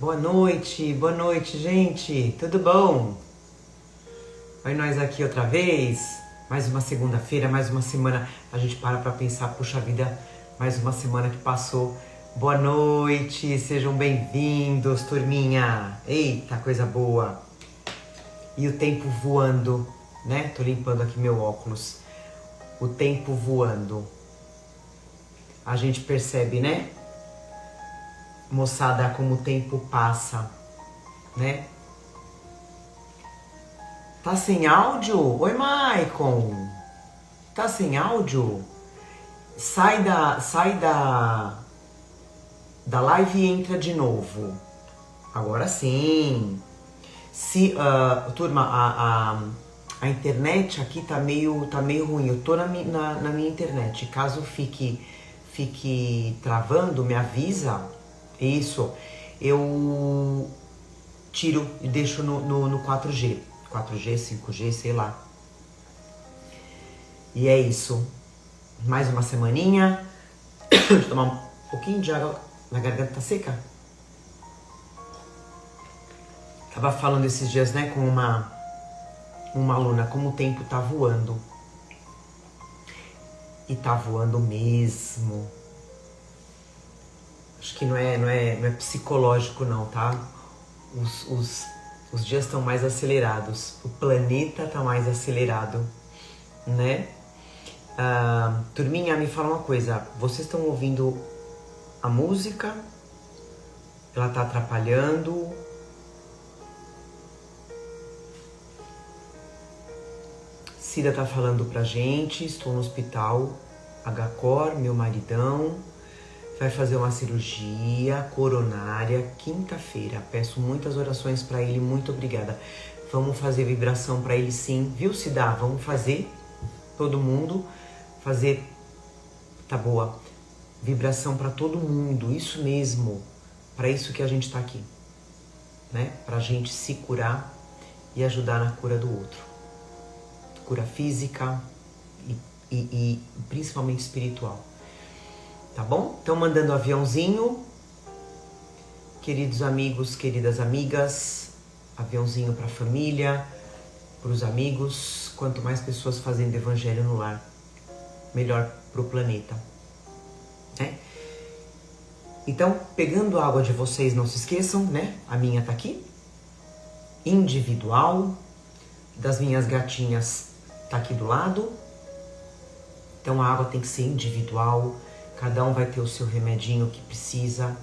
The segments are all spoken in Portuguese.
Boa noite, gente. Tudo bom? Oi, nós aqui outra vez. Mais uma segunda-feira, mais uma semana. A gente para pra pensar, puxa vida, mais uma semana que passou. Boa noite, sejam bem-vindos, turminha. Eita, coisa boa. E o tempo voando, né? Tô limpando aqui meu óculos. O tempo voando. A gente percebe, né? Moçada, como o tempo passa, né? Tá sem áudio? Oi, Maicon. Tá sem áudio? Sai da live e entra de novo. Agora sim. Turma, a internet aqui tá meio ruim. Eu tô na minha internet. Caso fique travando, me avisa. Isso. Eu tiro e deixo no 4G. 4G, 5G, sei lá. E é isso. Mais uma semaninha. Deixa eu tomar um pouquinho de água. Na garganta tá seca. Tava falando esses dias, né, com uma aluna, como o tempo tá voando. E tá voando mesmo. Acho que não é psicológico não, tá? Os dias estão mais acelerados. O planeta tá mais acelerado, né? Turminha, me fala uma coisa. Vocês estão ouvindo a música? Ela tá atrapalhando? Cida tá falando pra gente, estou no hospital, HCOR, meu maridão, vai fazer uma cirurgia coronária quinta-feira. Peço muitas orações pra ele, muito obrigada. Vamos fazer vibração pra ele sim, viu, Cida? Vamos fazer, todo mundo, fazer, tá boa, vibração pra todo mundo, isso mesmo, pra isso que a gente tá aqui, né? Pra gente se curar e ajudar na cura do outro. Cura física e principalmente espiritual. Tá bom? Então mandando aviãozinho. Queridos amigos, queridas amigas. Aviãozinho pra família, pros amigos. Quanto mais pessoas fazendo evangelho no lar, melhor pro planeta. Né? Então, pegando a água de vocês, não se esqueçam, né? A minha tá aqui. Individual. Das minhas gatinhas tá aqui do lado. Então a água tem que ser individual. Cada um vai ter o seu remedinho que precisa.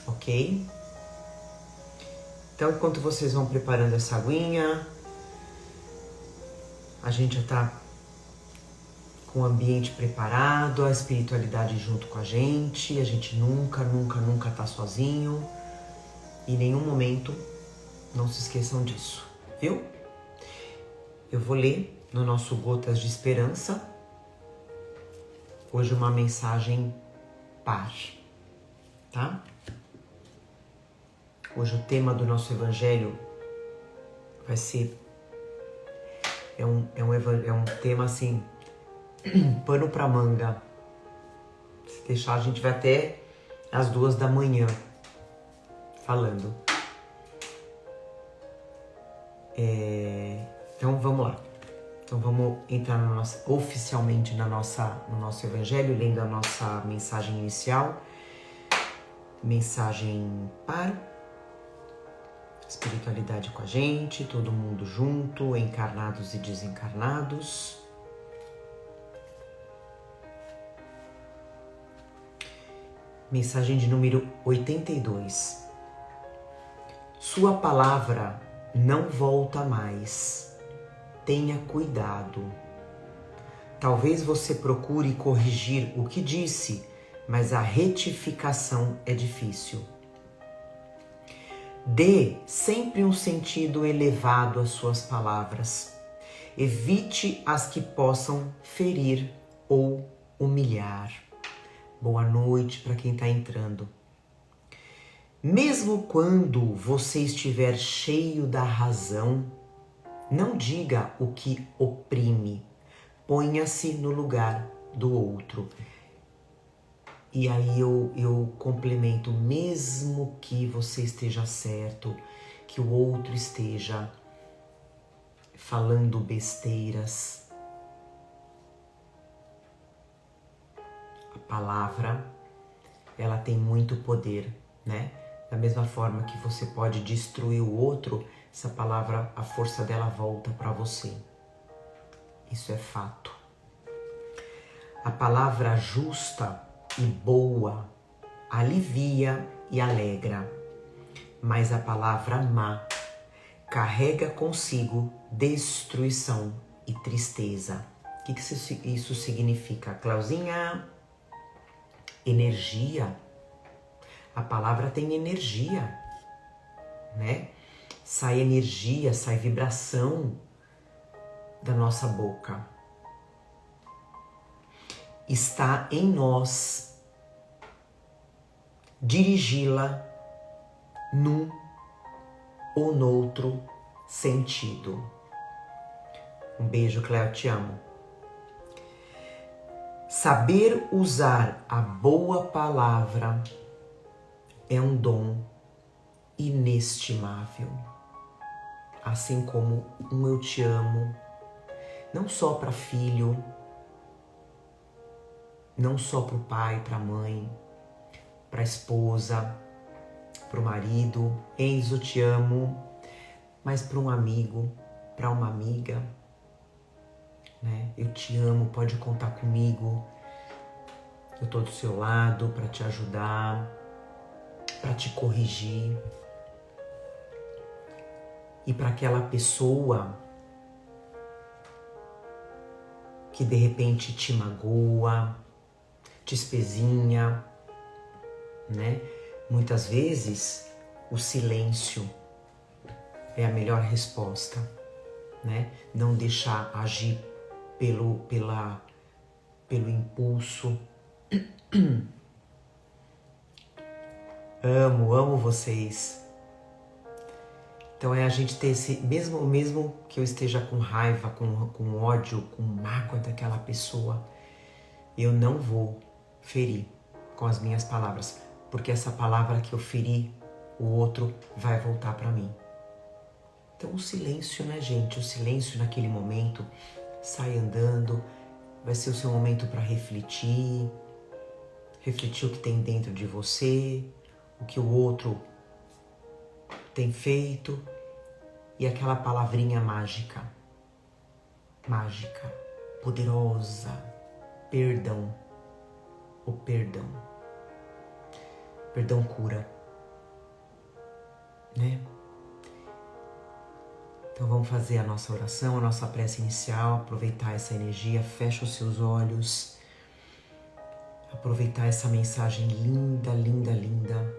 Ok? Então enquanto vocês vão preparando essa aguinha, a gente já tá com o ambiente preparado, a espiritualidade junto com a gente. A gente nunca tá sozinho. Em nenhum momento, não se esqueçam disso. Viu? Eu vou ler no nosso Gotas de Esperança, hoje uma mensagem par, tá? Hoje o tema do nosso evangelho vai ser, é um tema assim, pano pra manga. Se deixar a gente vai até às 2 da manhã falando. Então vamos lá. Então vamos entrar oficialmente no nosso evangelho, lendo a nossa mensagem inicial. Mensagem par. Espiritualidade com a gente, todo mundo junto, encarnados e desencarnados. Mensagem de número 82. Sua palavra não volta mais. Tenha cuidado. Talvez você procure corrigir o que disse, mas a retificação é difícil. Dê sempre um sentido elevado às suas palavras. Evite as que possam ferir ou humilhar. Boa noite para quem está entrando. Mesmo quando você estiver cheio da razão, não diga o que oprime, ponha-se no lugar do outro. E aí eu complemento, mesmo que você esteja certo, que o outro esteja falando besteiras, a palavra, ela tem muito poder, né? Da mesma forma que você pode destruir o outro, essa palavra, a força dela volta para você. Isso é fato. A palavra justa e boa alivia e alegra, mas a palavra má carrega consigo destruição e tristeza. O que isso significa, Clauzinha? Energia. A palavra tem energia, né? Sai energia, sai vibração da nossa boca. Está em nós dirigi-la num ou noutro sentido. Um beijo, Cléo, te amo. Saber usar a boa palavra é um dom inestimável. Assim como um eu te amo, não só para filho, não só para o pai, para a mãe, para a esposa, para o marido, Enzo, te amo, mas para um amigo, para uma amiga, né? Eu te amo, pode contar comigo, eu estou do seu lado para te ajudar, para te corrigir. E para aquela pessoa que de repente te magoa, te espezinha, né? Muitas vezes o silêncio é a melhor resposta, né? Não deixar agir pelo impulso. Amo vocês. Então é a gente ter esse, mesmo que eu esteja com raiva, com ódio, com mágoa daquela pessoa, eu não vou ferir com as minhas palavras, porque essa palavra que eu feri, o outro vai voltar para mim. Então o silêncio, né, gente? O silêncio naquele momento, sai andando, vai ser o seu momento para refletir o que tem dentro de você, o que o outro tem feito, e aquela palavrinha mágica, poderosa, perdão. O perdão cura, né? Então vamos fazer a nossa oração, a nossa prece inicial, aproveitar essa energia, fecha os seus olhos, aproveitar essa mensagem linda, linda, linda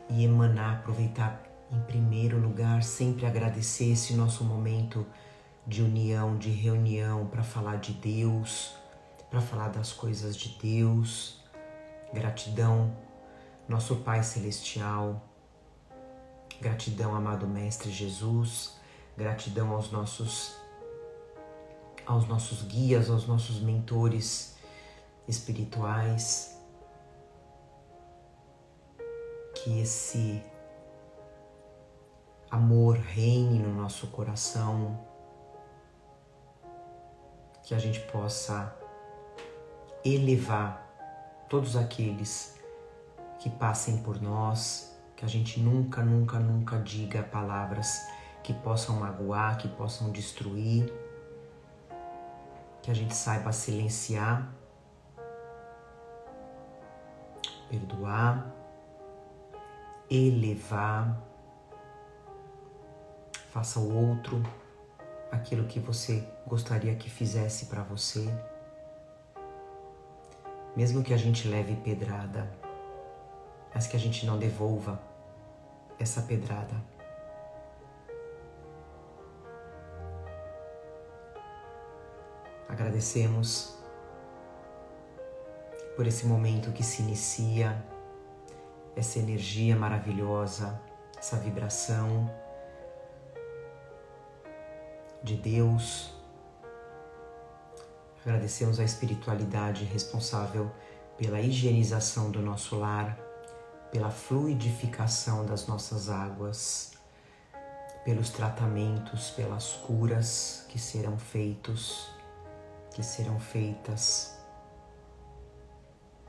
e emanar, aproveitar em primeiro lugar, sempre agradecer esse nosso momento de união, de reunião para falar de Deus, para falar das coisas de Deus. Gratidão, nosso Pai Celestial, gratidão, amado Mestre Jesus, gratidão aos nossos guias, aos nossos mentores espirituais. Que esse amor reine no nosso coração, que a gente possa elevar todos aqueles que passem por nós, que a gente nunca diga palavras que possam magoar, que possam destruir, que a gente saiba silenciar, perdoar, elevar, faça ao outro aquilo que você gostaria que fizesse para você. Mesmo que a gente leve pedrada, mas que a gente não devolva essa pedrada. Agradecemos por esse momento que se inicia, essa energia maravilhosa, essa vibração de Deus. Agradecemos a espiritualidade responsável pela higienização do nosso lar, pela fluidificação das nossas águas, pelos tratamentos, pelas curas que serão feitas,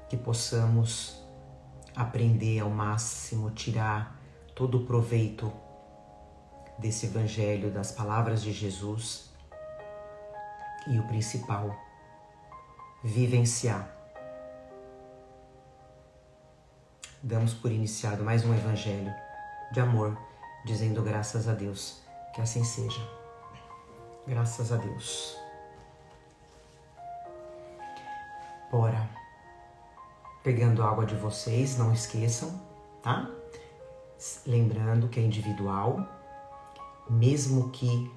que possamos aprender ao máximo, tirar todo o proveito desse Evangelho, das palavras de Jesus e o principal, vivenciar. Damos por iniciado mais um Evangelho de amor, dizendo graças a Deus, que assim seja. Graças a Deus. Bora. Pegando água de vocês, não esqueçam, tá? Lembrando que é individual, mesmo que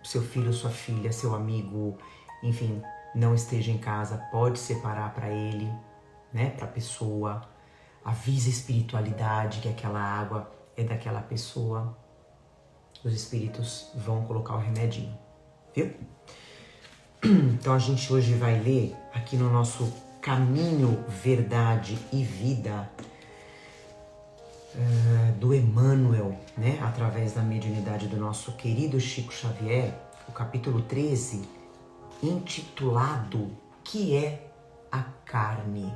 seu filho, sua filha, seu amigo, enfim, não esteja em casa, pode separar para ele, né? Para a pessoa. Avisa a espiritualidade que aquela água é daquela pessoa. Os espíritos vão colocar o remedinho, viu? Então a gente hoje vai ler aqui no nosso Caminho, Verdade e Vida do Emmanuel, né? Através da mediunidade do nosso querido Chico Xavier, o capítulo 13, intitulado Que é a Carne?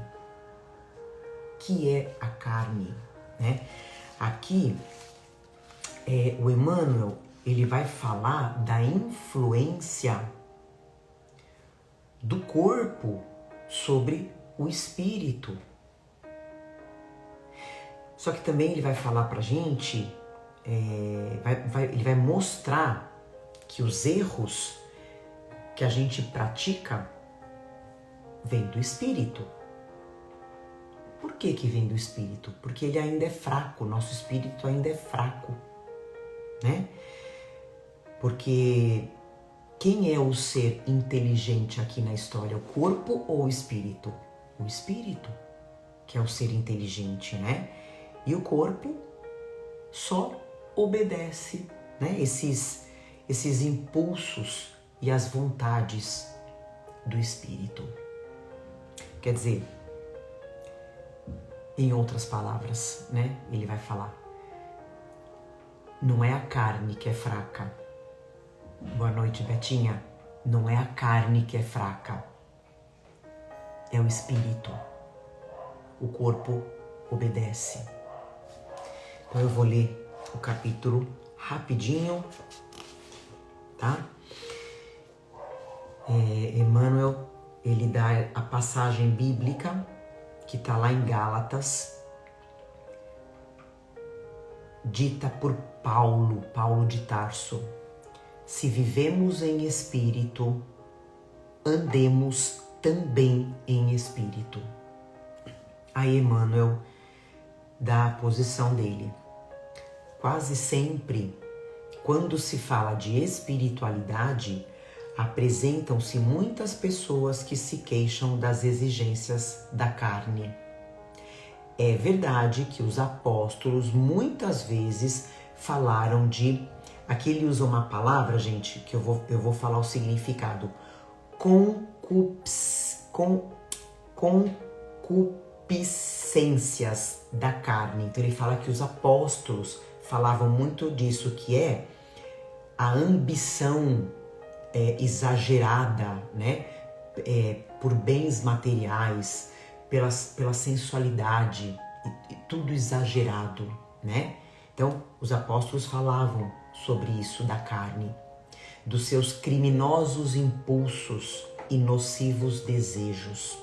Que é a carne, né? Aqui, o Emmanuel, ele vai falar da influência do corpo sobre o espírito. Só que também ele vai falar pra gente, ele vai mostrar que os erros que a gente pratica vêm do espírito. Por que vem do espírito? Porque ele ainda é fraco, nosso espírito ainda é fraco, né? Porque quem é o ser inteligente aqui na história, o corpo ou o espírito? O espírito, que é o ser inteligente, né? E o corpo só obedece, né? Esses impulsos e as vontades do espírito. Quer dizer, em outras palavras, né? Ele vai falar, não é a carne que é fraca. Boa noite, Betinha. Não é a carne que é fraca, é o espírito. O corpo obedece. Então eu vou ler o capítulo rapidinho, tá? Emmanuel, ele dá a passagem bíblica que está lá em Gálatas, dita por Paulo de Tarso. Se vivemos em espírito, andemos também em espírito. Aí Emmanuel dá a posição dele. Quase sempre, quando se fala de espiritualidade, apresentam-se muitas pessoas que se queixam das exigências da carne. É verdade que os apóstolos muitas vezes falaram de... Aqui ele usa uma palavra, gente, que eu vou falar o significado. Concupiscências da carne. Então ele fala que os apóstolos falavam muito disso, que é a ambição exagerada, né? Por bens materiais, pela sensualidade, e tudo exagerado, né? Então os apóstolos falavam sobre isso da carne, dos seus criminosos impulsos e nocivos desejos.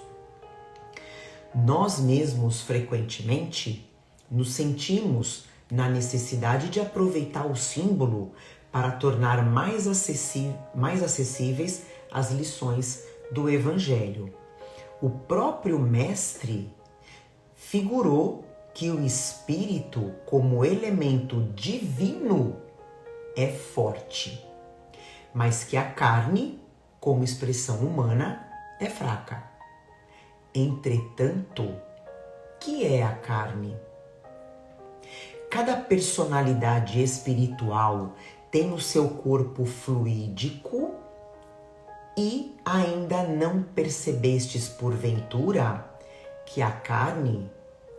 Nós mesmos, frequentemente, nos sentimos na necessidade de aproveitar o símbolo para tornar mais acessíveis as lições do Evangelho. O próprio Mestre figurou que o Espírito, como elemento divino, é forte, mas que a carne, como expressão humana, é fraca. Entretanto, que é a carne? Cada personalidade espiritual tem o seu corpo fluídico E ainda não percebestes porventura que a carne,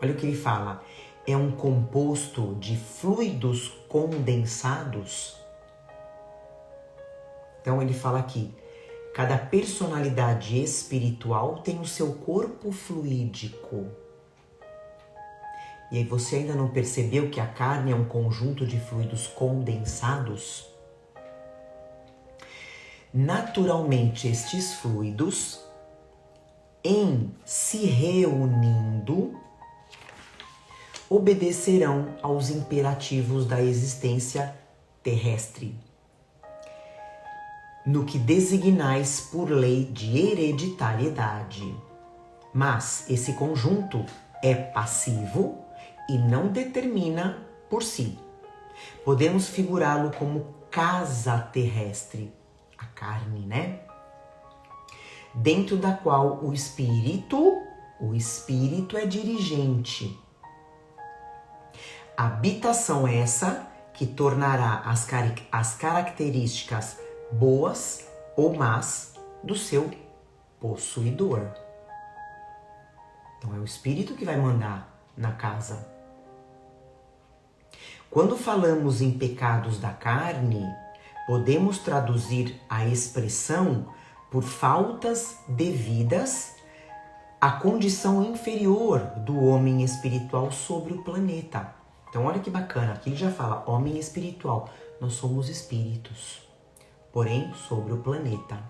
olha o que ele fala, é um composto de fluidos condensados? Então ele fala aqui, cada personalidade espiritual tem o seu corpo fluídico. E aí você ainda não percebeu que a carne é um conjunto de fluidos condensados? Naturalmente, estes fluidos, em se reunindo, obedecerão aos imperativos da existência terrestre, no que designais por lei de hereditariedade. Mas esse conjunto é passivo e não determina por si. Podemos figurá-lo como casa terrestre, a carne, né? Dentro da qual o espírito é dirigente. Habitação essa que tornará as características boas ou más do seu possuidor. Então é o espírito que vai mandar na casa. Quando falamos em pecados da carne, podemos traduzir a expressão por faltas devidas à condição inferior do homem espiritual sobre o planeta. Então olha que bacana, aqui ele já fala homem espiritual, nós somos espíritos, porém sobre o planeta.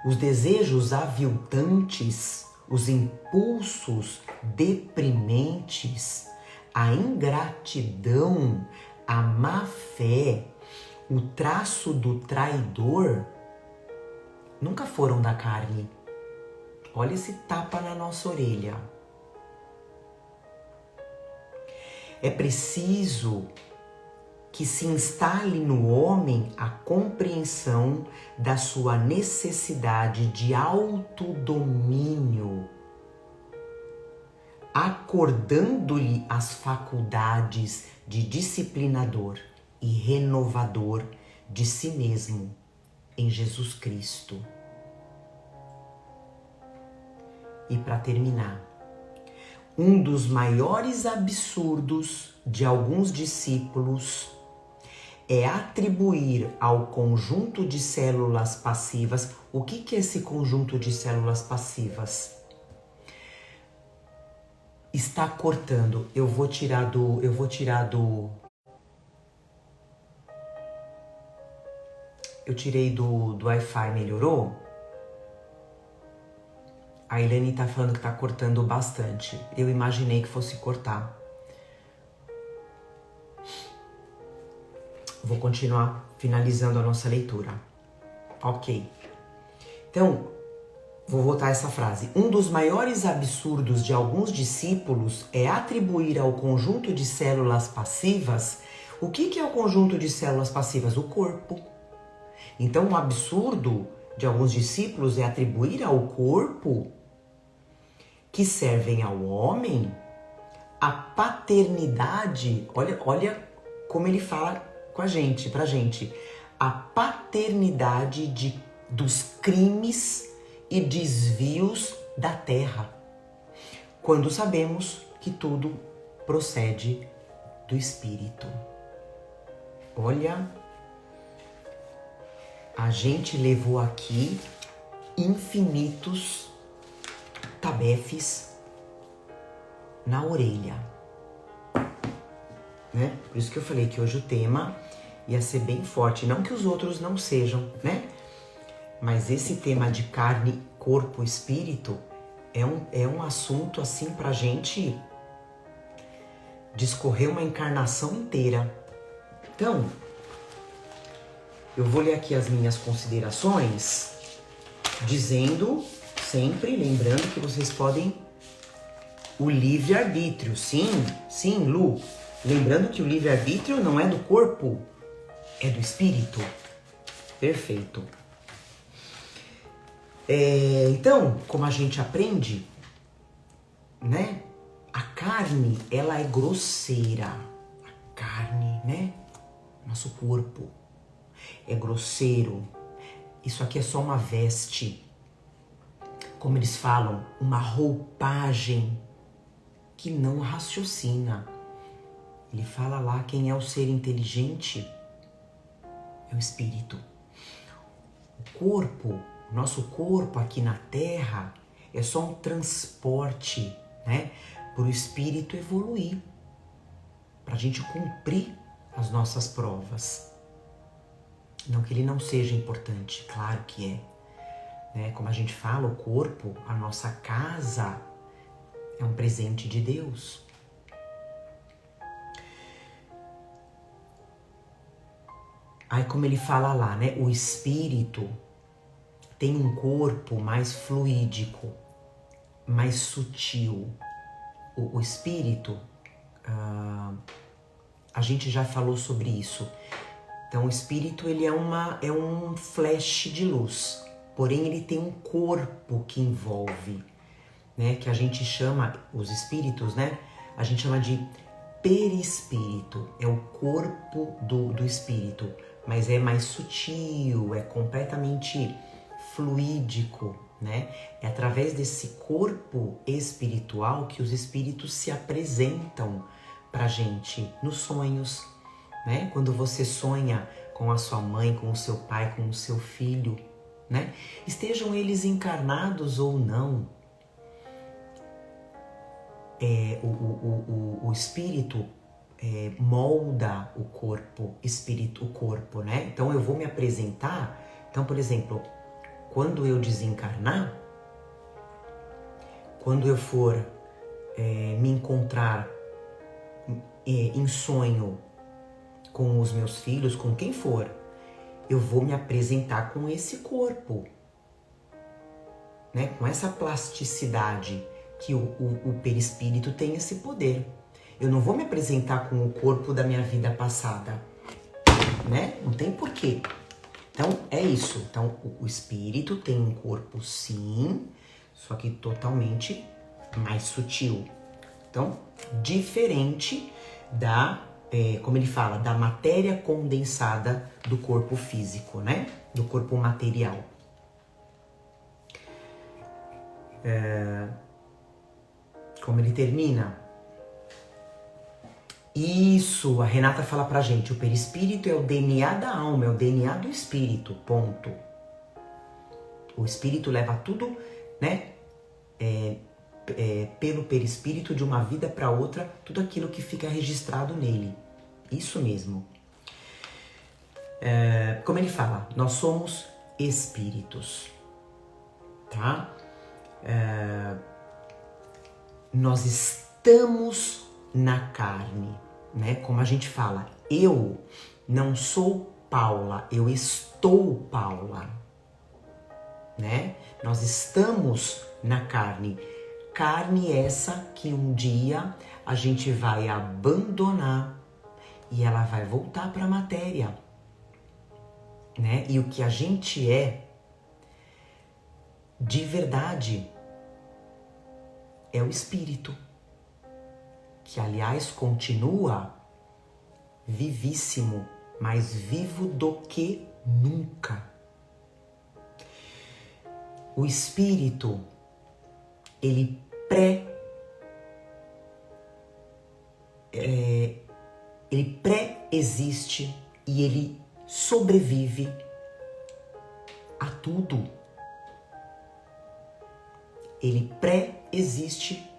Os desejos aviltantes, os impulsos deprimentes, a ingratidão, a má fé, o traço do traidor, nunca foram da carne. Olha esse tapa na nossa orelha. É preciso que se instale no homem a compreensão da sua necessidade de autodomínio, acordando-lhe as faculdades de disciplinador e renovador de si mesmo em Jesus Cristo. E para terminar, um dos maiores absurdos de alguns discípulos é atribuir ao conjunto de células passivas. O que é esse conjunto de células passivas? Está cortando. Eu vou tirar do eu tirei do Wi-Fi, melhorou? A Ilene tá falando que tá cortando bastante. Eu imaginei que fosse cortar. Vou continuar finalizando a nossa leitura. Ok. Então, vou voltar a essa frase. Um dos maiores absurdos de alguns discípulos é atribuir ao conjunto de células passivas. O que é o conjunto de células passivas? O corpo. Então, o absurdo de alguns discípulos é atribuir ao corpo, que servem ao homem, a paternidade. Olha como ele fala com a gente, pra gente. A paternidade dos crimes e desvios da terra, quando sabemos que tudo procede do Espírito. Olha, a gente levou aqui infinitos tabefes na orelha, né? Por isso que eu falei que hoje o tema ia ser bem forte, não que os outros não sejam, né? Mas esse tema de carne, corpo, espírito é um assunto assim pra gente discorrer uma encarnação inteira. Então, eu vou ler aqui as minhas considerações, dizendo, sempre lembrando que vocês podem o livre-arbítrio. Sim, Lu. Lembrando que o livre-arbítrio não é do corpo, é do espírito. Perfeito. Então, como a gente aprende, né? A carne, ela é grosseira. A carne, né? Nosso corpo é grosseiro, Isso aqui é só uma veste, como eles falam, uma roupagem que não raciocina. Ele fala lá, quem é o ser inteligente é o espírito. O corpo, nosso corpo aqui na Terra é só um transporte, né, para o espírito evoluir, para a gente cumprir as nossas provas. Não que ele não seja importante, claro que é. Né? Como a gente fala, o corpo, a nossa casa, é um presente de Deus. Aí como ele fala lá, né? O espírito tem um corpo mais fluídico, mais sutil. O espírito, a gente já falou sobre isso. Então o espírito ele é um flash de luz, porém ele tem um corpo que envolve, né? Que a gente chama, os espíritos, né? A gente chama de perispírito, é o corpo do espírito, mas é mais sutil, é completamente fluídico, né? É através desse corpo espiritual que os espíritos se apresentam pra gente nos sonhos, né? Quando você sonha com a sua mãe, com o seu pai, com o seu filho, né? Estejam eles encarnados ou não, o espírito molda o corpo, né? Então eu vou me apresentar. Então, por exemplo, quando eu desencarnar, quando eu for me encontrar em sonho com os meus filhos, com quem for, eu vou me apresentar com esse corpo, né? Com essa plasticidade que o perispírito tem esse poder. Eu não vou me apresentar com o corpo da minha vida passada, né? Não tem porquê. Então, é isso. Então, o espírito tem um corpo, sim, só que totalmente mais sutil. Então, diferente como ele fala, da matéria condensada do corpo físico, né? Do corpo material. Como ele termina? Isso, a Renata fala pra gente, o perispírito é o DNA da alma, é o DNA do espírito, ponto. O espírito leva tudo, né, pelo perispírito de uma vida para outra, tudo aquilo que fica registrado nele. Isso mesmo. Como ele fala, nós somos espíritos, tá? Nós estamos na carne, né? Como a gente fala, eu não sou Paula, eu estou Paula, né? Nós estamos na carne. Carne essa que um dia a gente vai abandonar e ela vai voltar para a matéria, né? E o que a gente é de verdade é o espírito, que aliás continua vivíssimo, mais vivo do que nunca. O espírito, ele pré-existe e ele sobrevive a tudo. Ele pré-existe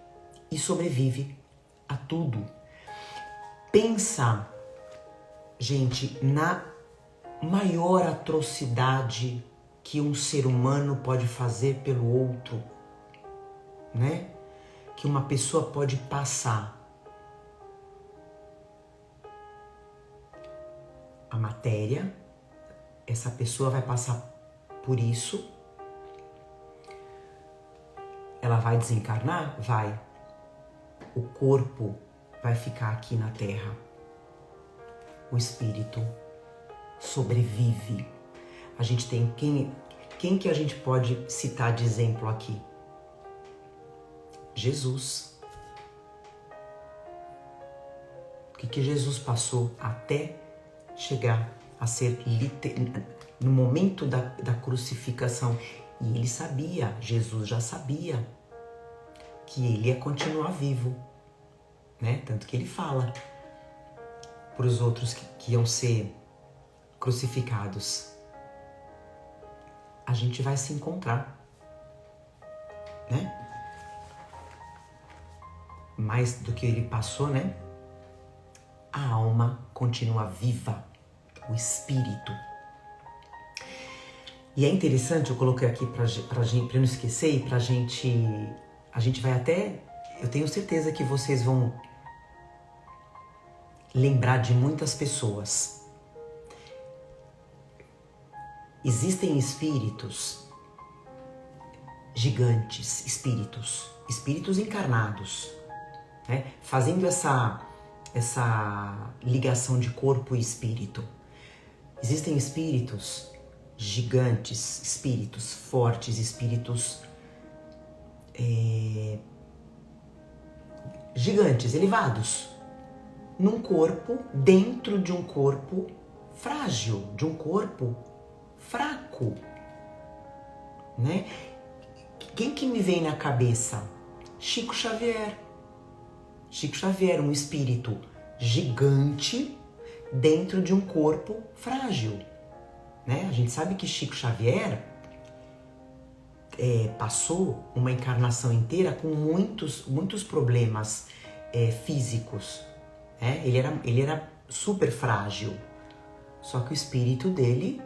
e sobrevive a tudo. Pensa, gente, na maior atrocidade que um ser humano pode fazer pelo outro, né? Que uma pessoa pode passar. A matéria, essa pessoa vai passar por isso. Ela vai desencarnar? Vai. O corpo vai ficar aqui na Terra. O espírito sobrevive. A gente tem quem que a gente pode citar de exemplo aqui? Jesus. O que Jesus passou até chegar a ser no momento da crucificação. E ele sabia, Jesus já sabia que ele ia continuar vivo, né? Tanto que ele fala para os outros que iam ser crucificados: a gente vai se encontrar, né? Mais do que ele passou, né? A alma continua viva, o espírito. E é interessante, eu coloquei aqui pra não esquecer, e a gente vai até, eu tenho certeza que vocês vão lembrar de muitas pessoas. Existem espíritos gigantes, espíritos encarnados, né? Fazendo essa ligação de corpo e espírito. Existem espíritos gigantes, espíritos fortes, espíritos gigantes, elevados, num corpo, dentro de um corpo frágil, de um corpo fraco, né? Quem que me vem na cabeça? Chico Xavier. Chico Xavier, um espírito gigante dentro de um corpo frágil, né? A gente sabe que Chico Xavier passou uma encarnação inteira com muitos problemas físicos, né? Ele era super frágil, só que o espírito dele...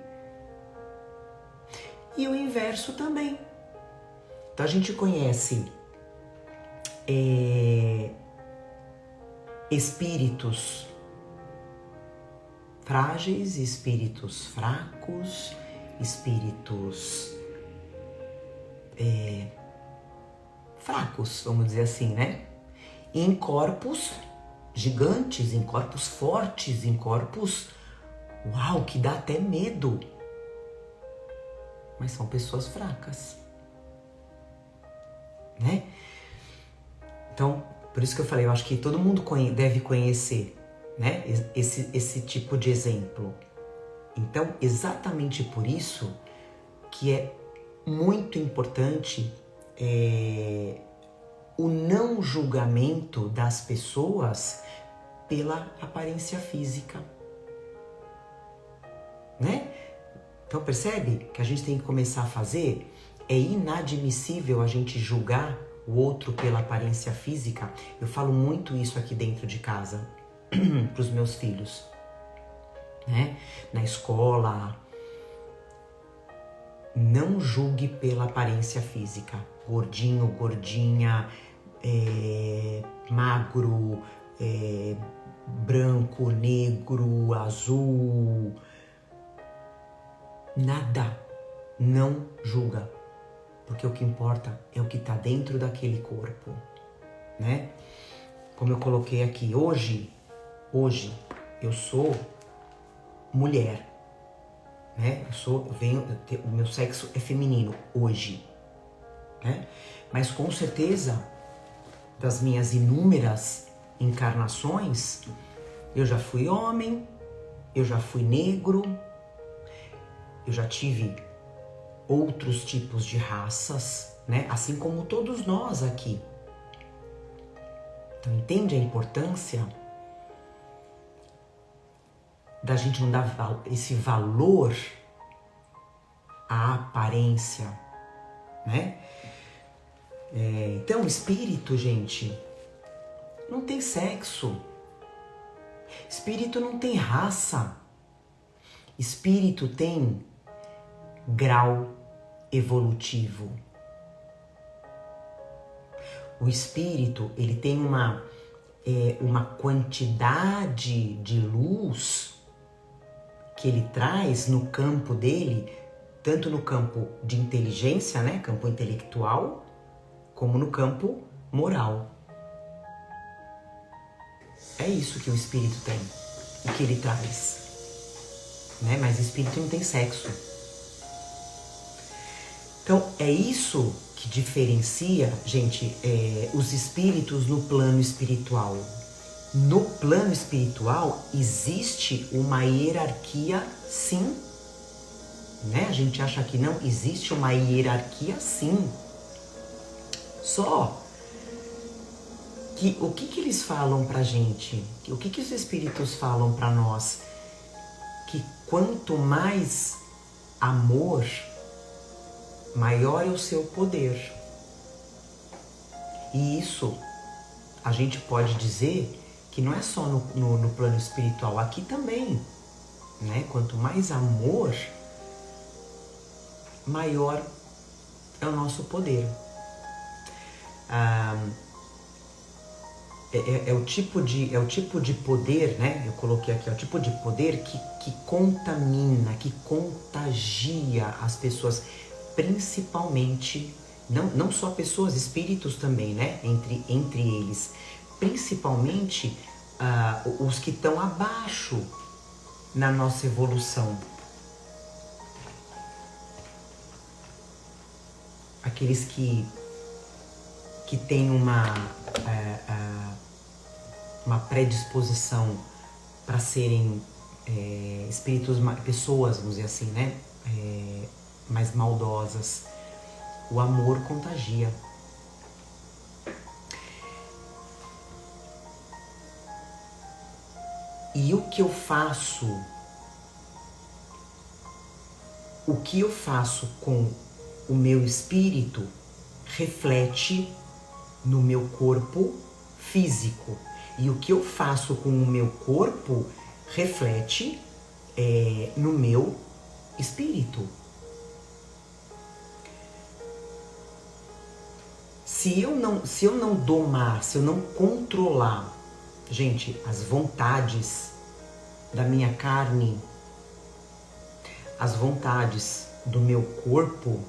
E o inverso também. Então a gente conhece espíritos frágeis, espíritos fracos, espíritos fracos, vamos dizer assim, né? Em corpos gigantes, em corpos fortes, em corpos, uau, que dá até medo. Mas são pessoas fracas, né? Então, por isso que eu falei, eu acho que todo mundo deve conhecer, né, esse tipo de exemplo. Então, exatamente por isso que é muito importante o não julgamento das pessoas pela aparência física, né? Então percebe que a gente tem que começar a fazer? É inadmissível a gente julgar o outro pela aparência física. Eu falo muito isso aqui dentro de casa para os meus filhos, né? Na escola. Não julgue pela aparência física. Gordinho, gordinha, magro, branco, negro, azul... Nada, não julga, porque o que importa é o que está dentro daquele corpo, né? Como eu coloquei aqui, hoje eu sou mulher, né? O meu sexo é feminino hoje, né? Mas com certeza, das minhas inúmeras encarnações, eu já fui homem, eu já fui negro, eu já tive outros tipos de raças, né? Assim como todos nós aqui. Então, entende a importância da gente não dar esse valor à aparência, né? Então, espírito, gente, não tem sexo. Espírito não tem raça. Espírito tem grau evolutivo. O espírito, ele tem uma quantidade de luz que ele traz no campo dele, tanto no campo de inteligência, né, campo intelectual, como no campo moral. É isso que o espírito tem, o que ele traz, né? Mas o espírito não tem sexo. Então, é isso que diferencia, gente, os espíritos no plano espiritual. No plano espiritual existe uma hierarquia, sim, né? A gente acha que não existe uma hierarquia, sim. Só que o que eles falam pra gente? O que os espíritos falam pra nós? Que quanto mais amor, maior é o seu poder. E isso a gente pode dizer que não é só no plano espiritual, aqui também, né? Quanto mais amor, maior é o nosso poder. É o tipo de poder, né? Eu coloquei aqui, é o tipo de poder que contamina, que contagia as pessoas, principalmente, não só pessoas, espíritos também, né? Entre eles, principalmente os que estão abaixo na nossa evolução. Aqueles que têm uma predisposição para serem espíritos, pessoas, vamos dizer assim, né? Mais maldosas. O amor contagia. E o que eu faço? O que eu faço com o meu espírito reflete no meu corpo físico. E o que eu faço com o meu corpo reflete no meu espírito. Se eu não domar, se eu não controlar, gente, as vontades da minha carne, as vontades do meu corpo,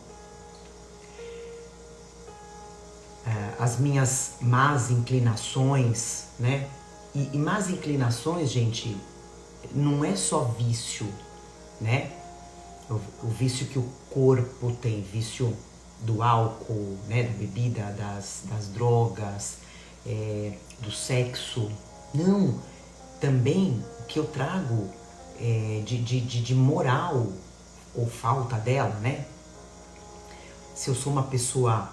as minhas más inclinações, né? E más inclinações, gente, não é só vício, né? O vício que o corpo tem, vício do álcool, né? Da bebida, das drogas, do sexo. Não, também o que eu trago de moral, ou falta dela, né? Se eu sou uma pessoa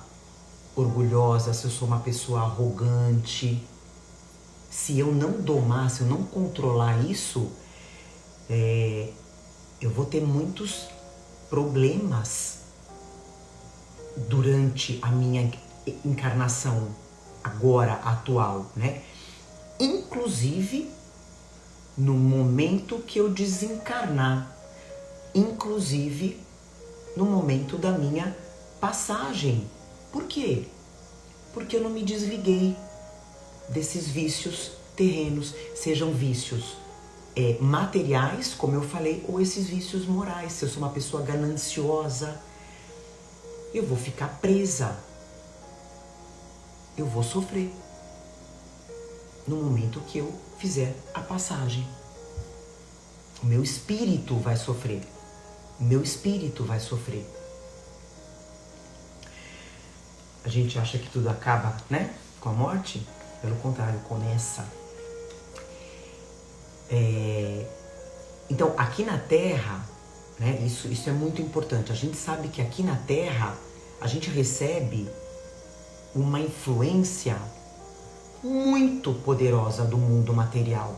orgulhosa, se eu sou uma pessoa arrogante, se eu não domar, se eu não controlar isso, eu vou ter muitos problemas durante a minha encarnação agora, atual, né? Inclusive no momento que eu desencarnar, inclusive no momento da minha passagem. Por quê? Porque eu não me desliguei desses vícios terrenos, sejam vícios materiais, como eu falei, ou esses vícios morais. Se eu sou uma pessoa gananciosa, eu vou ficar presa, eu vou sofrer no momento que eu fizer a passagem. O meu espírito vai sofrer, o meu espírito vai sofrer. A gente acha que tudo acaba, né, com a morte? Pelo contrário, começa. Então, aqui na Terra, né, isso é muito importante. A gente sabe que aqui na Terra a gente recebe uma influência muito poderosa do mundo material,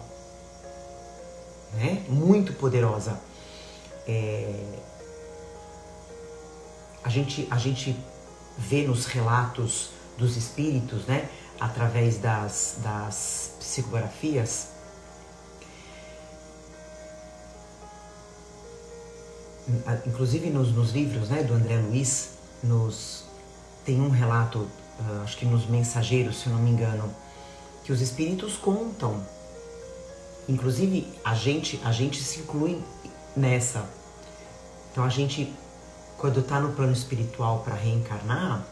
né? Muito poderosa. A gente vê nos relatos dos espíritos, né, através das psicografias, inclusive nos livros, né, do André Luiz, tem um relato, acho que nos Mensageiros, se eu não me engano, que os espíritos contam. Inclusive a gente se inclui nessa. Então a gente, quando está no plano espiritual para reencarnar,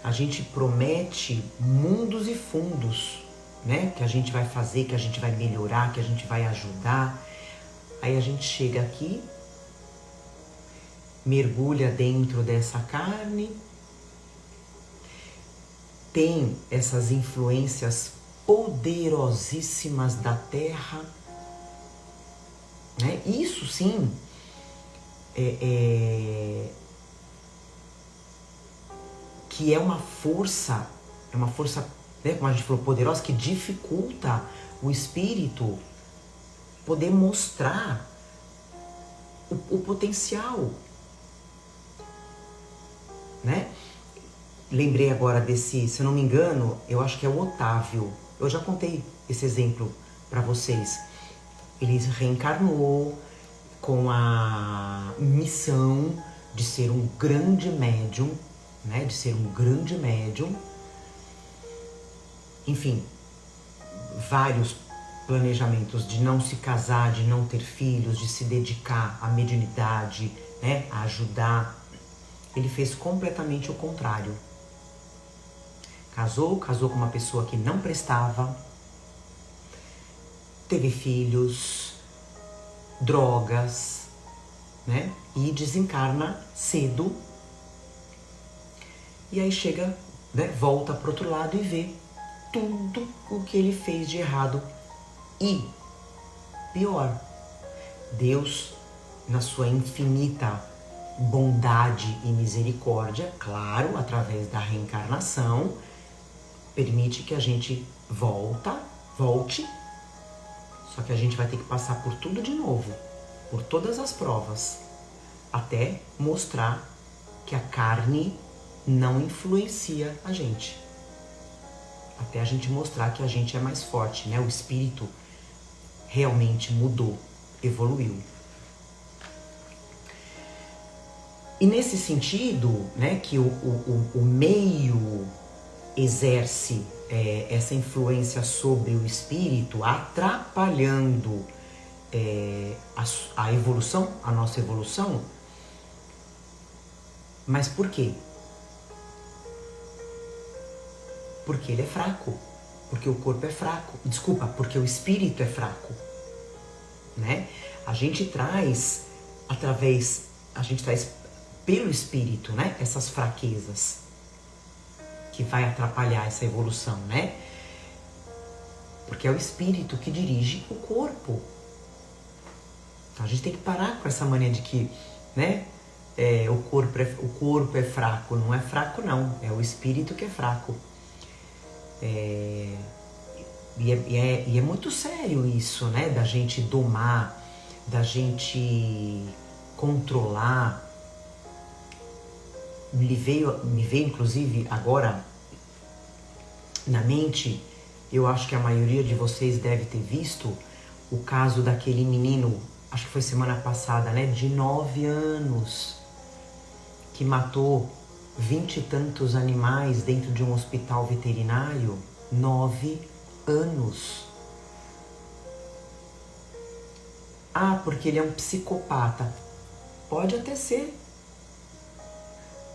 a gente promete mundos e fundos, né? Que a gente vai fazer, que a gente vai melhorar, que a gente vai ajudar. Aí a gente chega aqui, mergulha dentro dessa carne, tem essas influências poderosíssimas da Terra, né? Isso sim que é uma força, né, como a gente falou, poderosa, que dificulta o espírito poder mostrar o potencial, né? Lembrei agora desse, se eu não me engano, eu acho que é o Otávio. Eu já contei esse exemplo para vocês. Ele reencarnou com a missão de ser um grande médium, né? De ser um grande médium. Enfim, vários planejamentos de não se casar, de não ter filhos, de se dedicar à mediunidade, né? A ajudar. Ele fez completamente o contrário. Casou com uma pessoa que não prestava, teve filhos, drogas, né? E desencarna cedo. E aí chega, né? Volta pro outro lado e vê tudo o que ele fez de errado. E, pior, Deus, na sua infinita bondade e misericórdia, claro, através da reencarnação, permite que a gente volte, só que a gente vai ter que passar por tudo de novo, por todas as provas, até mostrar que a carne não influencia a gente. Até a gente mostrar que a gente é mais forte, né? O espírito realmente mudou, evoluiu. E nesse sentido, né, que o meio exerce essa influência sobre o espírito, atrapalhando a evolução, a nossa evolução. Mas por quê? Porque ele é fraco, porque o corpo é fraco. Desculpa, porque o espírito é fraco, né? A gente traz pelo espírito, né, essas fraquezas que vai atrapalhar essa evolução, né? Porque é o espírito que dirige o corpo. Então a gente tem que parar com essa mania de que, né, o corpo é fraco. Não é fraco, não. É o espírito que é fraco. E é muito sério isso, né? Da gente domar, da gente controlar. Me veio inclusive agora na mente, eu acho que a maioria de vocês deve ter visto o caso daquele menino, acho que foi semana passada, né? De 9 anos, que matou 20 e tantos animais dentro de um hospital veterinário. 9 anos. Ah, porque ele é um psicopata. Pode até ser.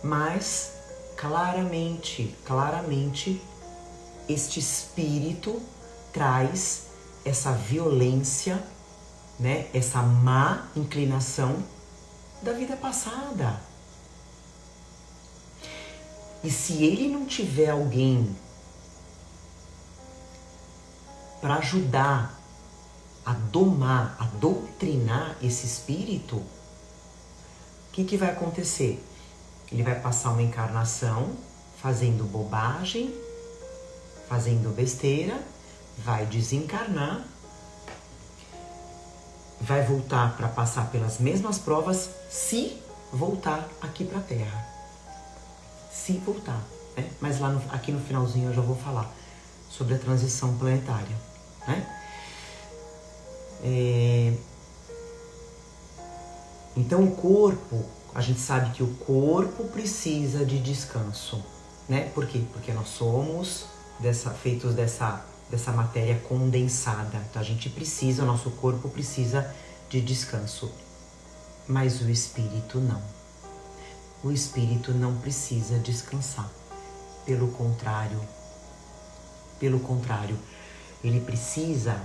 Mas, claramente, este espírito traz essa violência, né? Essa má inclinação da vida passada. E se ele não tiver alguém para ajudar a domar, a doutrinar esse espírito, o que vai acontecer? Ele vai passar uma encarnação fazendo bobagem, fazendo besteira, vai desencarnar, vai voltar para passar pelas mesmas provas, se voltar aqui para a Terra. Se voltar, né? Mas lá aqui no finalzinho eu já vou falar sobre a transição planetária, né? Então o corpo, a gente sabe que o corpo precisa de descanso, né? Por quê? Porque nós somos feitos dessa matéria condensada. Então a gente precisa, o nosso corpo precisa de descanso. Mas o espírito não. O espírito não precisa descansar. Pelo contrário, ele precisa,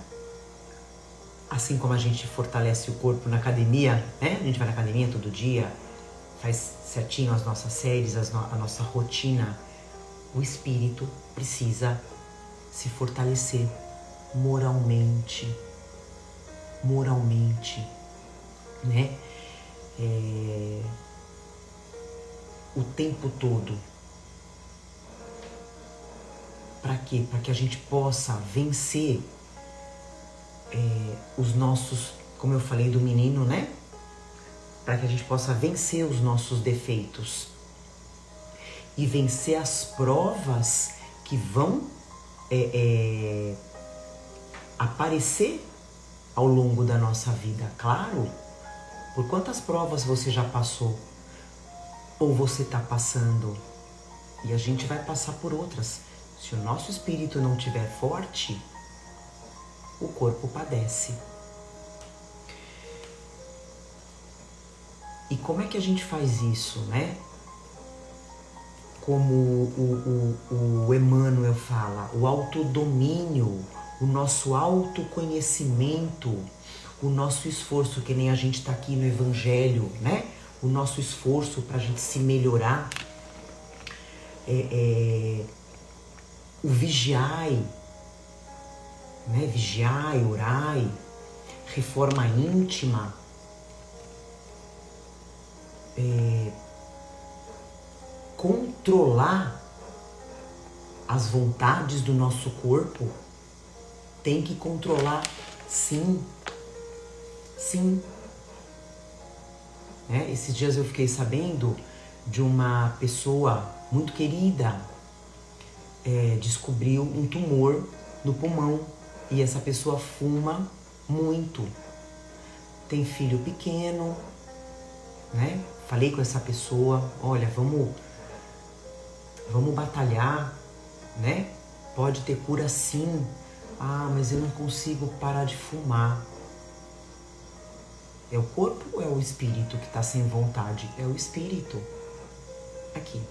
assim como a gente fortalece o corpo na academia, né? A gente vai na academia todo dia, faz certinho as nossas séries, a nossa rotina. O espírito precisa se fortalecer moralmente, né? o tempo todo. Para quê? Para que a gente possa vencer os nossos, como eu falei do menino, né? Para que a gente possa vencer os nossos defeitos e vencer as provas que vão aparecer ao longo da nossa vida. Claro, por quantas provas você já passou ou você está passando, e a gente vai passar por outras. Se o nosso espírito não estiver forte, o corpo padece. E como é que a gente faz isso, né? Como o Emmanuel fala, o autodomínio, o nosso autoconhecimento, o nosso esforço, que nem a gente está aqui no Evangelho, né? O nosso esforço para a gente se melhorar, o vigiai, né? Vigiai, orai, reforma íntima, controlar as vontades do nosso corpo. Tem que controlar, sim. Sim. Esses dias eu fiquei sabendo de uma pessoa muito querida, descobriu um tumor no pulmão e essa pessoa fuma muito. Tem filho pequeno, né? Falei com essa pessoa, olha, vamos batalhar, né? Pode ter cura sim. Ah, mas eu não consigo parar de fumar. É o corpo ou é o espírito que está sem vontade? É o espírito. Aqui.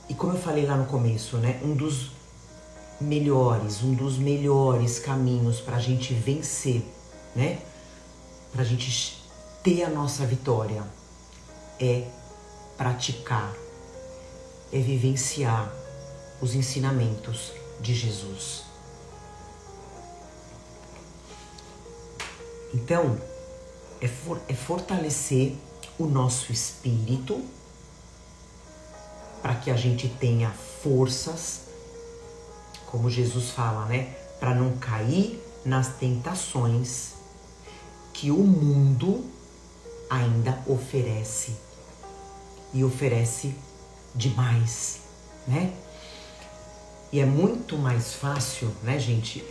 E como eu falei lá no começo, né? Um dos melhores caminhos para a gente vencer, né? Para a gente ter a nossa vitória é praticar, é vivenciar os ensinamentos de Jesus. Então, é fortalecer o nosso espírito para que a gente tenha forças, como Jesus fala, né? Para não cair nas tentações que o mundo ainda oferece. E oferece demais, né? E é muito mais fácil, né, gente,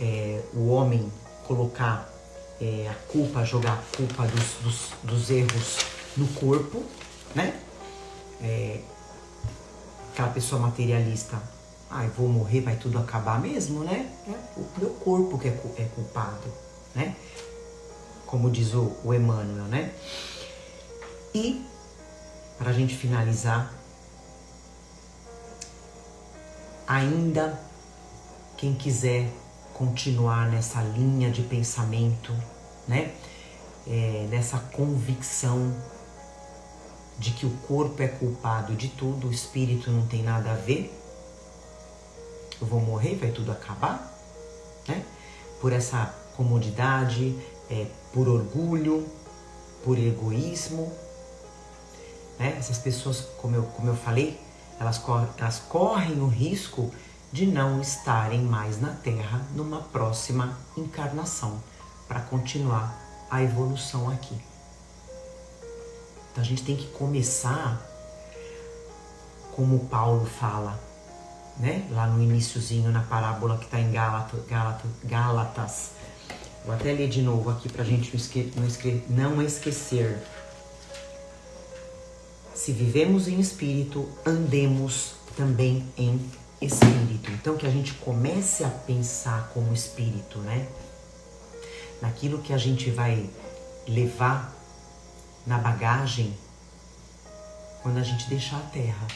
o homem colocar a culpa, jogar a culpa dos erros no corpo, né? Aquela pessoa materialista, eu vou morrer, vai tudo acabar mesmo, né? É o meu corpo que é culpado, né? Como diz o Emmanuel, né? E, para a gente finalizar, ainda quem quiser continuar nessa linha de pensamento, né? Nessa convicção de que o corpo é culpado de tudo, o espírito não tem nada a ver, eu vou morrer, vai tudo acabar, né? Por essa comodidade, por orgulho, por egoísmo, né? Essas pessoas, como eu falei, elas correm o risco de não estarem mais na Terra numa próxima encarnação, para continuar a evolução aqui. Então a gente tem que começar, como Paulo fala, né? Lá no iniciozinho, na parábola que está em Gálatas. Vou até ler de novo aqui para a gente não esquecer. Se vivemos em espírito, andemos também em espírito. Então que a gente comece a pensar como espírito, né? Naquilo que a gente vai levar na bagagem quando a gente deixar a Terra.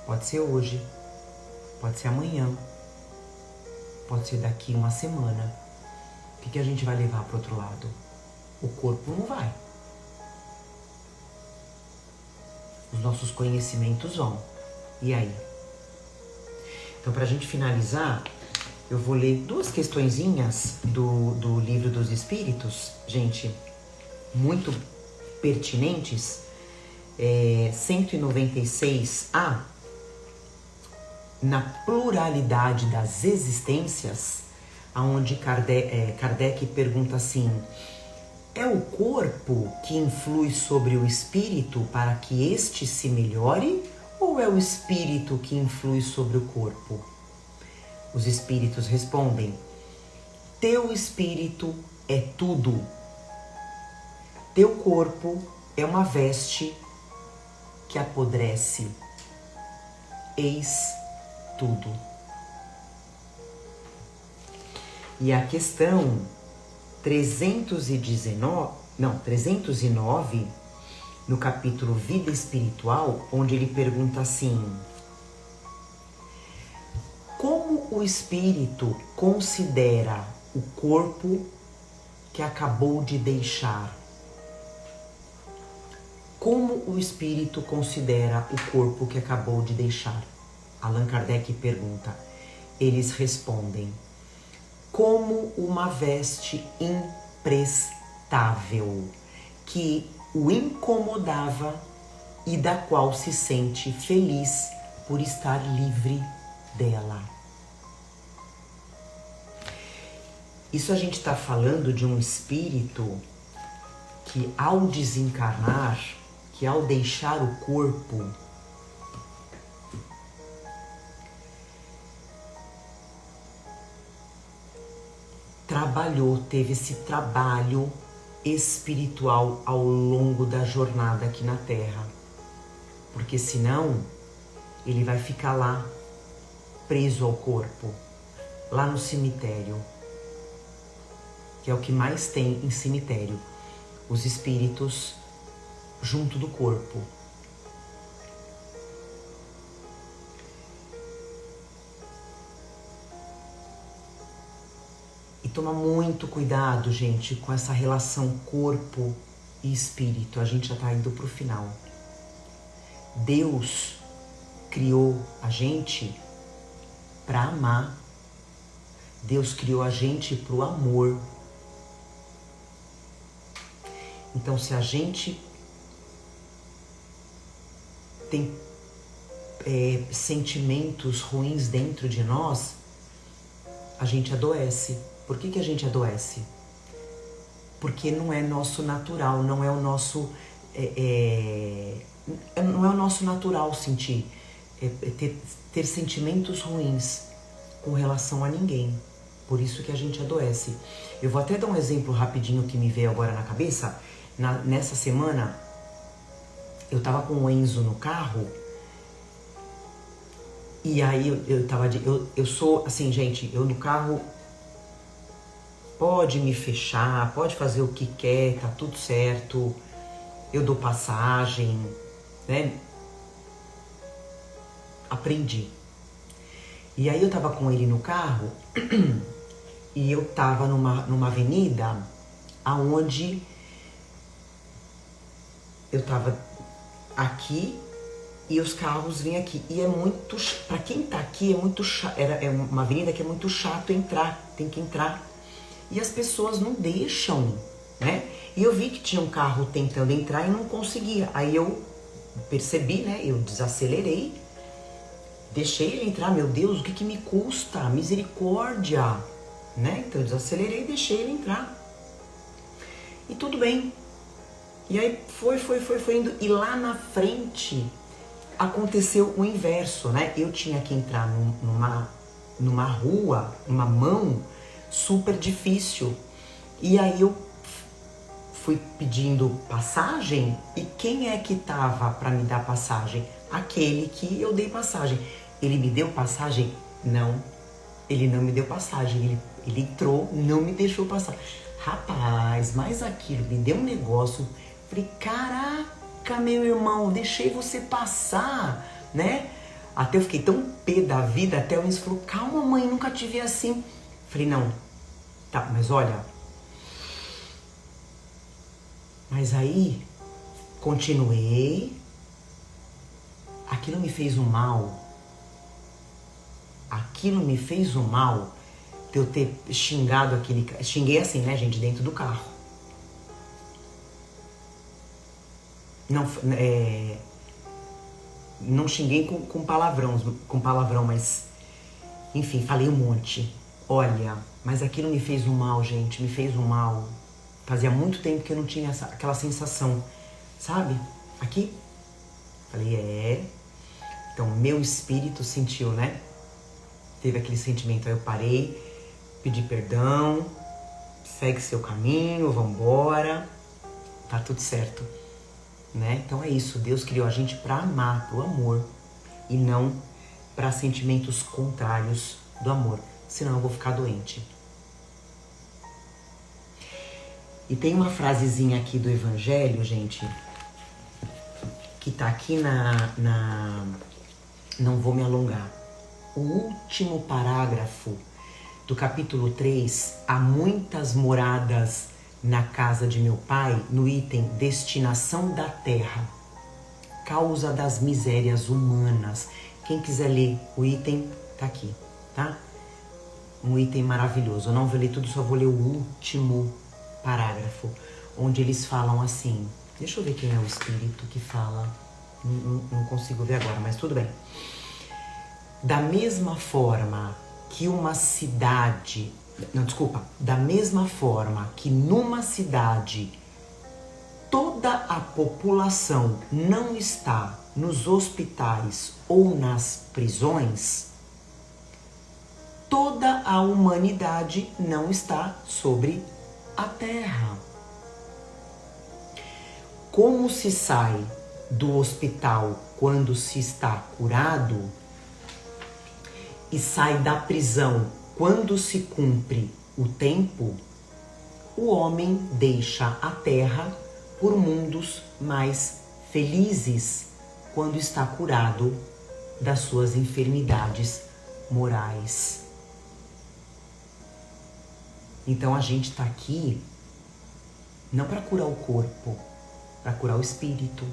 Pode ser hoje, pode ser amanhã, pode ser daqui uma semana. O que a gente vai levar para o outro lado? O corpo não vai. Os nossos conhecimentos vão. E aí? Então, para a gente finalizar, Eu vou ler 2 questõezinhas do Livro dos Espíritos, gente, muito pertinentes. 196A, na pluralidade das existências, onde Kardec pergunta assim: é o corpo que influi sobre o espírito para que este se melhore, ou é o espírito que influi sobre o corpo? Os espíritos respondem: teu espírito é tudo. Teu corpo é uma veste que apodrece. Eis tudo. E a questão 309, no capítulo Vida Espiritual, onde ele pergunta assim: como o espírito considera o corpo que acabou de deixar? Como o espírito considera o corpo que acabou de deixar? Allan Kardec pergunta. Eles respondem: como uma veste imprestável, que o incomodava e da qual se sente feliz por estar livre dela. Isso a gente está falando de um espírito que, ao desencarnar, que ao deixar o corpo, teve esse trabalho espiritual ao longo da jornada aqui na Terra. Porque senão ele vai ficar lá, preso ao corpo, lá no cemitério, que é o que mais tem em cemitério, os espíritos junto do corpo. E toma muito cuidado, gente, com essa relação corpo e espírito. A gente já está indo para o final. Deus criou a gente para amar. Deus criou a gente para o amor. Então, se a gente tem sentimentos ruins dentro de nós, a gente adoece. Por que a gente adoece? Porque não é nosso natural, não é o nosso não é o nosso natural sentir, ter sentimentos ruins com relação a ninguém. Por isso que a gente adoece. Eu vou até dar um exemplo rapidinho que me veio agora na cabeça. Nessa semana, eu tava com o Enzo no carro. E aí eu sou assim, gente, eu no carro pode me fechar, pode fazer o que quer, tá tudo certo. Eu dou passagem, né? Aprendi. E aí eu tava com ele no carro e eu tava numa avenida aonde eu tava aqui e os carros vêm aqui. E é muito, pra quem tá aqui é muito chato, é uma avenida que é muito chato entrar, tem que entrar. E as pessoas não deixam, né? E eu vi que tinha um carro tentando entrar e não conseguia. Aí eu percebi, né? Eu desacelerei, deixei ele entrar. Meu Deus, o que me custa? Misericórdia, né? Então eu desacelerei e deixei ele entrar. E tudo bem. E aí foi indo. E lá na frente aconteceu o inverso, né? Eu tinha que entrar numa rua, numa mão super difícil. E aí eu fui pedindo passagem, e quem é que tava para me dar passagem? Aquele que eu dei passagem. Ele me deu passagem? Não. Ele não me deu passagem. Ele entrou, não me deixou passar. Rapaz, mas aquilo me deu um negócio. Falei, caraca, meu irmão, deixei você passar, né? Até eu fiquei tão pé da vida, até o Enzo falou, calma mãe, nunca te vi assim. Falei, não, tá, mas olha. Mas aí, continuei. Aquilo me fez um mal. Aquilo me fez um mal de eu ter xingado aquele... Xinguei assim, né, gente, dentro do carro. Não xinguei com palavrão, mas... Enfim, falei um monte. Olha, mas aquilo me fez um mal, gente, me fez um mal. Fazia muito tempo que eu não tinha aquela sensação, sabe? Aqui. Falei, Então, meu espírito sentiu, né? Teve aquele sentimento, aí eu parei, pedi perdão, segue seu caminho, vambora, tá tudo certo, né? Então é isso, Deus criou a gente pra amar, pro amor, e não para sentimentos contrários do amor, senão eu vou ficar doente. E tem uma frasezinha aqui do Evangelho, gente, que tá aqui não vou me alongar. O último parágrafo do capítulo 3, há muitas moradas na casa de meu pai, no item destinação da terra, causa das misérias humanas. Quem quiser ler o item, tá aqui, tá? Um item maravilhoso. Eu não vou ler tudo, só vou ler o último parágrafo, onde eles falam assim... Deixa eu ver quem é o espírito que fala. Não consigo ver agora, mas tudo bem. Da mesma forma que uma cidade... Da mesma forma que numa cidade toda a população não está nos hospitais ou nas prisões, toda a humanidade não está sobre a terra. Como se sai do hospital quando se está curado e sai da prisão quando se cumpre o tempo, o homem deixa a terra por mundos mais felizes quando está curado das suas enfermidades morais. Então a gente está aqui não para curar o corpo, para curar o espírito.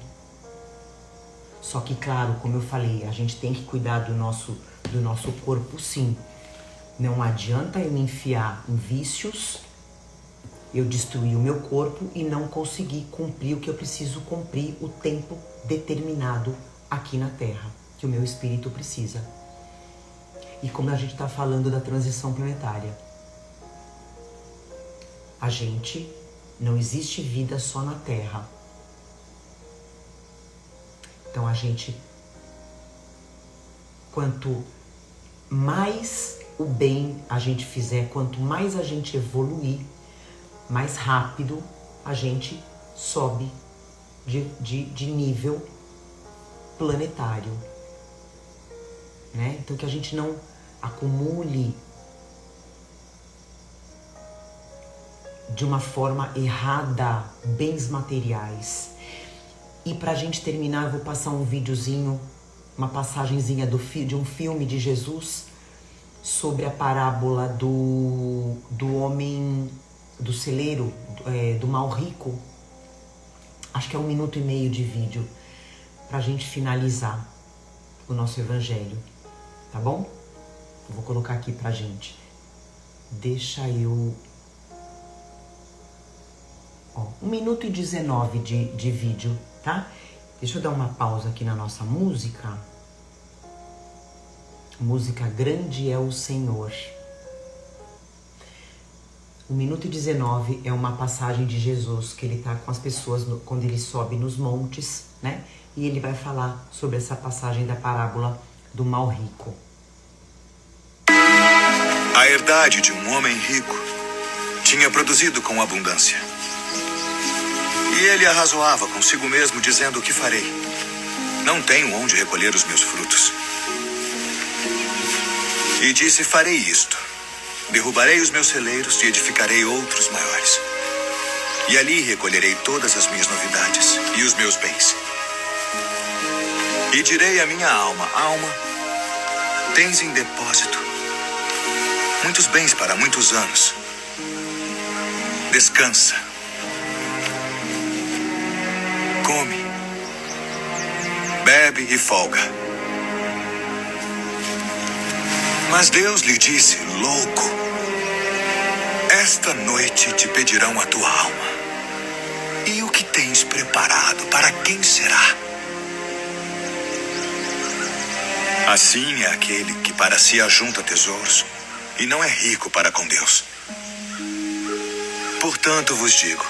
Só que, claro, como eu falei, a gente tem que cuidar do nosso corpo, sim. Não adianta eu me enfiar em vícios, eu destruir o meu corpo e não conseguir cumprir o que eu preciso cumprir, o tempo determinado aqui na Terra, que o meu espírito precisa. E como a gente está falando da transição planetária, não existe vida só na Terra. Então quanto mais o bem a gente fizer, quanto mais a gente evoluir, mais rápido a gente sobe de nível planetário, né? Então que a gente não acumule de uma forma errada bens materiais. E pra gente terminar, eu vou passar um videozinho, uma passagenzinha de um filme de Jesus sobre a parábola do homem, do celeiro, do mal rico. Acho que é 1 minuto e meio de vídeo pra gente finalizar o nosso evangelho, tá bom? Eu vou colocar aqui pra gente. Deixa eu... 1 minuto e 19 de vídeo, tá? Deixa eu dar uma pausa aqui na nossa música. Música Grande é o Senhor. 1 minuto e 19 é uma passagem de Jesus que ele tá com as pessoas quando ele sobe nos montes, né? E ele vai falar sobre essa passagem da parábola do mal rico. A herdade de um homem rico tinha produzido com abundância. E ele arrazoava consigo mesmo, dizendo: o que farei? Não tenho onde recolher os meus frutos. E disse: farei isto. Derrubarei os meus celeiros e edificarei outros maiores. E ali recolherei todas as minhas novidades e os meus bens. E direi à minha alma: alma, tens em depósito muitos bens para muitos anos. Descansa. Come, bebe e folga. Mas Deus lhe disse: louco, Esta noite te pedirão a tua alma. E o que tens preparado, para quem será? Assim é aquele que para si ajunta tesouros e não é rico para com Deus. Portanto vos digo,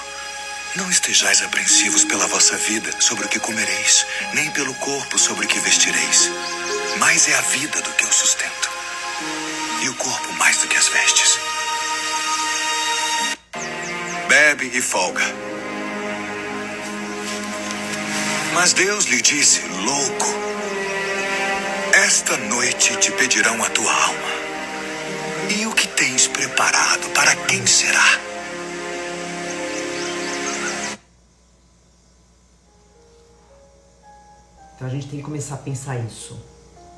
não estejais apreensivos pela vossa vida sobre o que comereis, nem pelo corpo sobre o que vestireis. Mais é a vida do que o sustento, e o corpo mais do que as vestes. Bebe e folga. Mas Deus lhe disse, louco, esta noite te pedirão a tua alma. E o que tens preparado, para quem será? Então a gente tem que começar a pensar isso,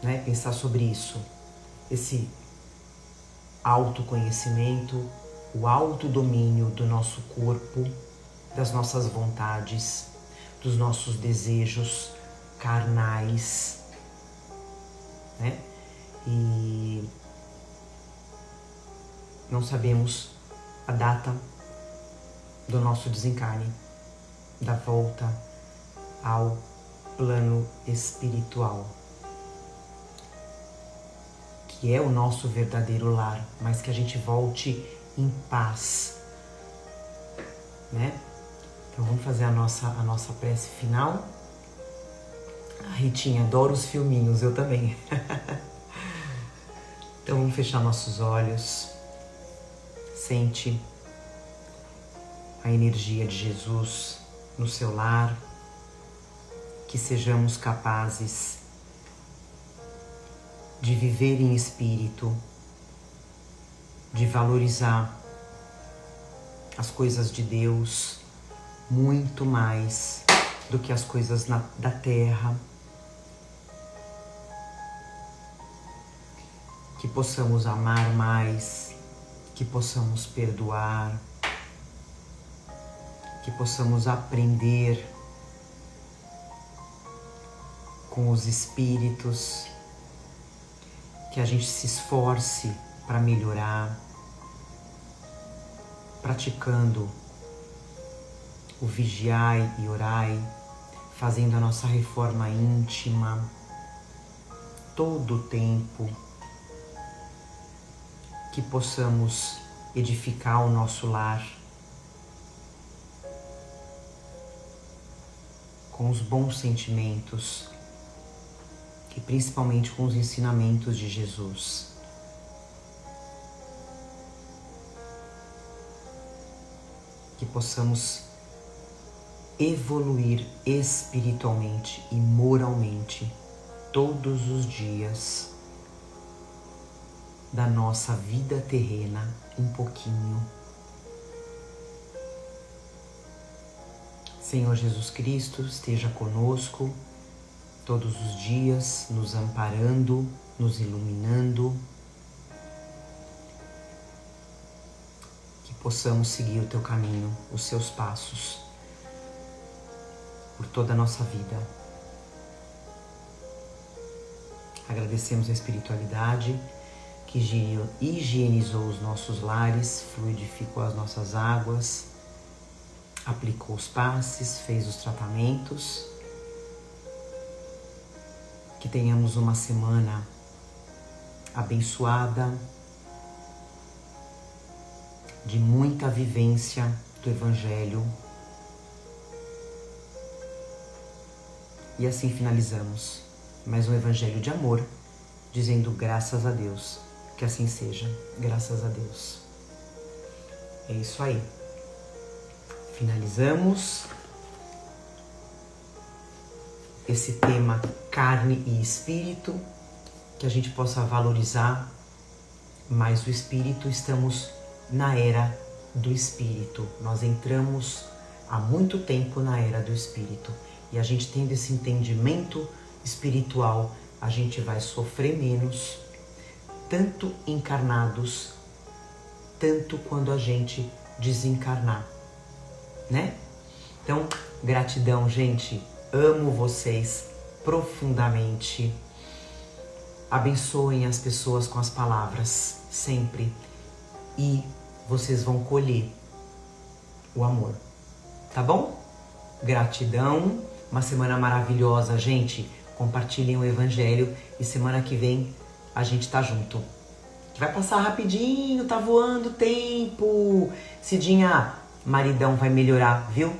né? Pensar sobre isso. Esse autoconhecimento, o autodomínio do nosso corpo, das nossas vontades, dos nossos desejos carnais, né? E não sabemos a data do nosso desencarne, da volta ao plano espiritual, que é o nosso verdadeiro lar, mas que a gente volte em paz, né? Então vamos fazer a nossa prece final. A Ritinha adora os filminhos, eu também. Então vamos fechar nossos olhos. Sente a energia de Jesus no seu lar. Que sejamos capazes de viver em espírito, de valorizar as coisas de Deus muito mais do que as coisas da terra. Que possamos amar mais, que possamos perdoar, que possamos aprender com os espíritos, que a gente se esforce para melhorar, praticando o vigiai e orai, fazendo a nossa reforma íntima todo o tempo, que possamos edificar o nosso lar com os bons sentimentos e principalmente com os ensinamentos de Jesus. Que possamos evoluir espiritualmente e moralmente todos os dias da nossa vida terrena um pouquinho. Senhor Jesus Cristo, esteja conosco todos os dias, nos amparando, nos iluminando, que possamos seguir o teu caminho, os seus passos, por toda a nossa vida. Agradecemos a espiritualidade que higienizou os nossos lares, fluidificou as nossas águas, aplicou os passes, fez os tratamentos. Que tenhamos uma semana abençoada, de muita vivência do Evangelho. E assim finalizamos mais um Evangelho de amor, dizendo graças a Deus, que assim seja, graças a Deus. É isso aí. Finalizamos esse tema carne e espírito, que a gente possa valorizar mais o espírito. Estamos na era do espírito, nós entramos há muito tempo na era do espírito, e a gente tendo esse entendimento espiritual, a gente vai sofrer menos, tanto encarnados, tanto quando a gente desencarnar, né? Então, gratidão, gente. Amo vocês profundamente. Abençoem as pessoas com as palavras, sempre. E vocês vão colher o amor. Tá bom? Gratidão. Uma semana maravilhosa, gente. Compartilhem o evangelho e semana que vem a gente tá junto. Vai passar rapidinho, tá voando o tempo. Cidinha, maridão vai melhorar, viu?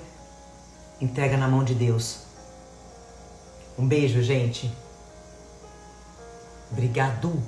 Entrega na mão de Deus. Um beijo, gente. Obrigado.